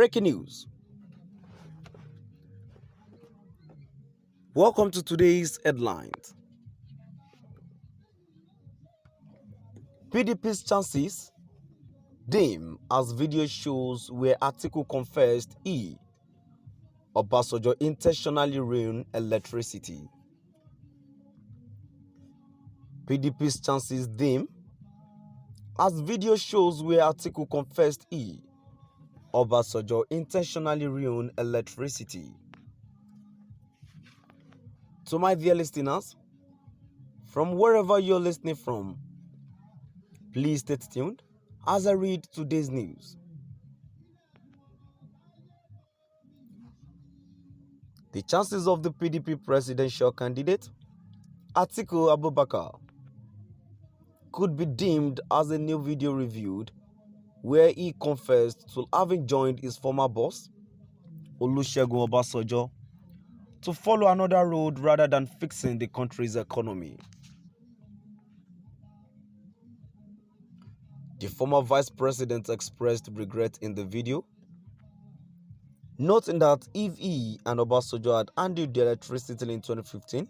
Breaking news. Welcome to today's headlines. PDP's chances dim as video shows where Atiku confessed Obasonjo intentionally ruined electricity. PDP's chances dim as video shows where Atiku confessed Obasonjo intentionally ruined electricity. To my dear listeners, from wherever you're listening from, please stay tuned as I read today's news. The chances of the PDP presidential candidate, Atiku Abubakar, could be deemed as a new video reviewed where he confessed to having joined his former boss, Olusegun Obasonjo, to follow another road rather than fixing the country's economy. The former vice president expressed regret in the video, noting that if he and Obasonjo had handled the electricity in 2015,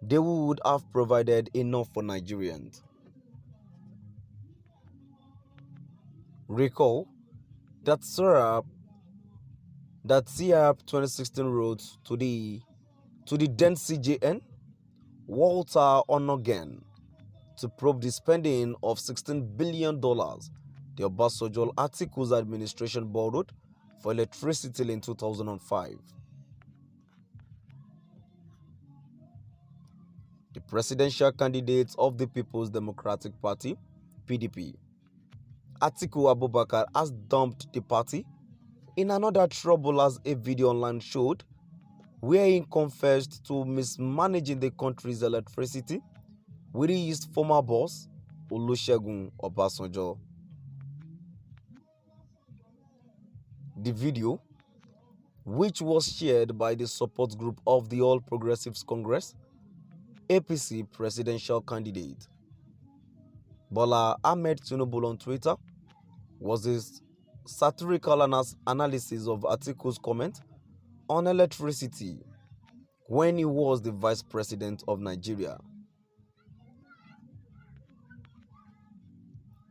they would have provided enough for Nigerians. Recall that CRAP 2016 wrote to the then CJN, Walter Onogen, to probe the spending of $16 billion the Obasonjo Atiku's administration borrowed for electricity in 2005. The presidential candidate of the People's Democratic Party, PDP, Atiku Abubakar, has dumped the party in another trouble, as a video online showed, where he confessed to mismanaging the country's electricity with his former boss, Olusegun Obasonjo. The video, which was shared by the support group of the All Progressives Congress, APC presidential candidate Bola Ahmed Tinubu on Twitter, was a satirical analysis of Atiku's comment on electricity when he was the vice president of Nigeria.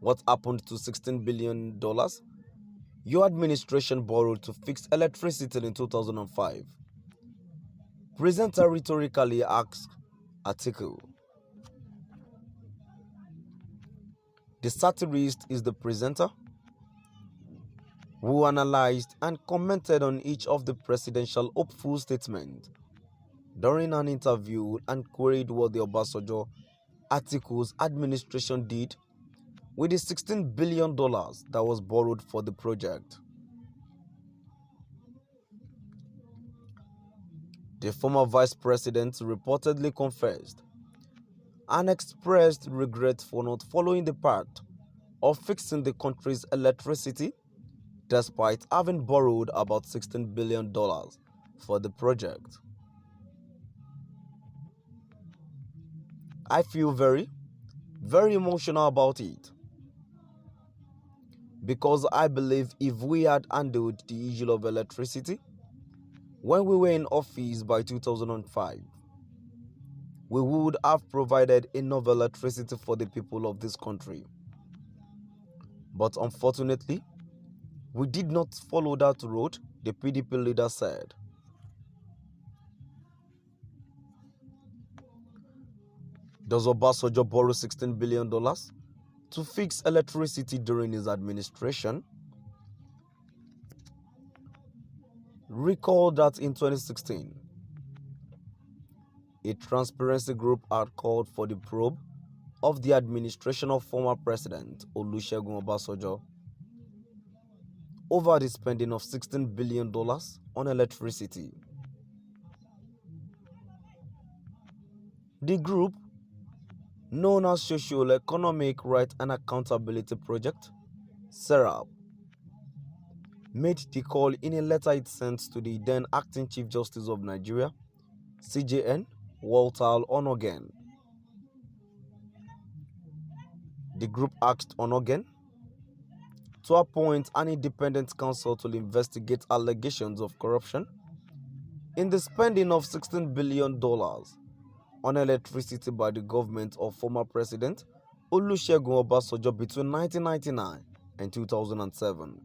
What happened to $16 billion your administration borrowed to fix electricity in 2005? Presenter rhetorically asked Atiku. The satirist is the presenter who analyzed and commented on each of the presidential hopeful statements during an interview and queried what the Obasonjo Atiku's administration did with the $16 billion that was borrowed for the project. The former vice president reportedly confessed and expressed regret for not following the path of fixing the country's electricity, despite having borrowed about $16 billion for the project. I feel very, very emotional about it, because I believe if we had handled the issue of electricity when we were in office by 2005, we would have provided enough electricity for the people of this country. But unfortunately, we did not follow that road, the PDP leader said. Does Obasonjo borrow $16 billion to fix electricity during his administration? Recall that in 2016, a transparency group had called for the probe of the administration of former President Olusegun Obasonjo over the spending of $16 billion on electricity. The group, known as Socio-Economic Right and Accountability Project, SERAP, made the call in a letter it sent to the then Acting Chief Justice of Nigeria, CJN, Walter Onogen. The group asked Onogen to appoint an independent council to investigate allegations of corruption in the spending of $16 billion on electricity by the government of former President Olusegun Obasanjo between 1999 and 2007.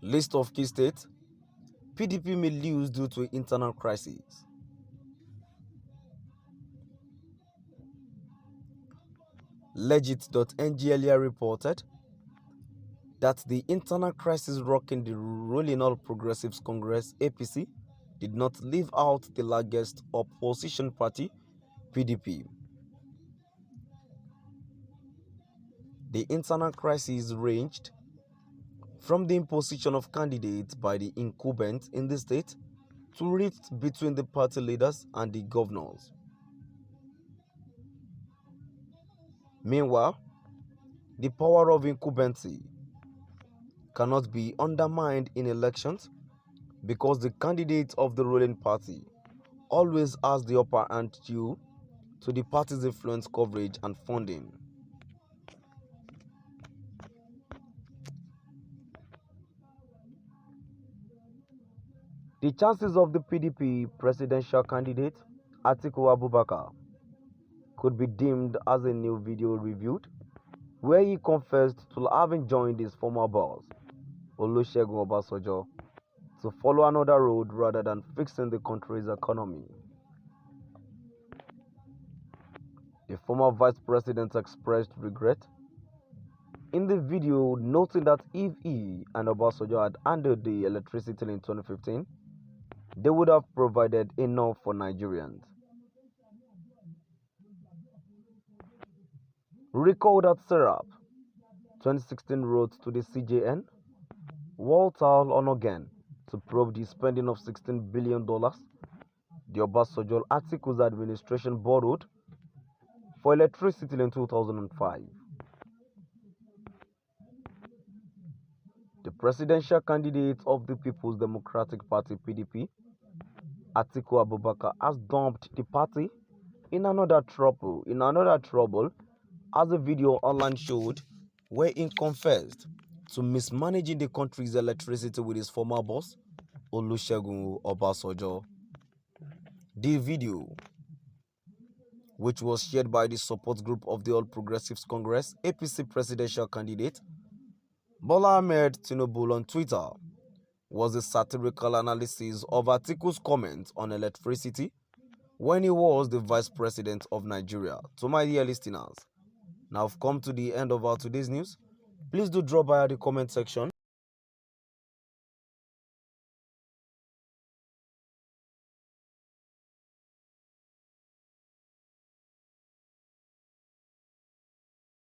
List of key states PDP may lose due to internal crisis. Legit.ng earlier reported that the internal crisis rocking the ruling All Progressives Congress APC did not leave out the largest opposition party, PDP. The internal crisis ranged from the imposition of candidates by the incumbents in the state to rifts between the party leaders and the governors. Meanwhile, the power of incumbency cannot be undermined in elections because the candidate of the ruling party always has the upper hand due to the party's influence, coverage, and funding. The chances of the PDP presidential candidate, Atiku Abubakar, could be deemed as a new video reviewed, where he confessed to having joined his former boss, Olusegun Obasonjo, to follow another road rather than fixing the country's economy. The former vice president expressed regret in the video, noting that if he and Obasonjo had handled the electricity in 2015, they would have provided enough for Nigerians. Recall that Serap 2016 wrote to the CJN, Walter Onogen, to probe the spending of $16 billion the Obasonjo Atiku's administration borrowed for electricity in 2005. The presidential candidate of the People's Democratic Party (PDP), Atiku Abubakar, has dumped the party in another trouble, as a video online showed, where he confessed to mismanaging the country's electricity with his former boss, Olusegun Obasanjo. The video, which was shared by the support group of the All Progressives Congress APC presidential candidate Bola Ahmed Tinubu on Twitter, was a satirical analysis of Atiku's comments on electricity when he was the Vice President of Nigeria. To my dear listeners, now I've come to the end of our today's news. Please do drop by the comment section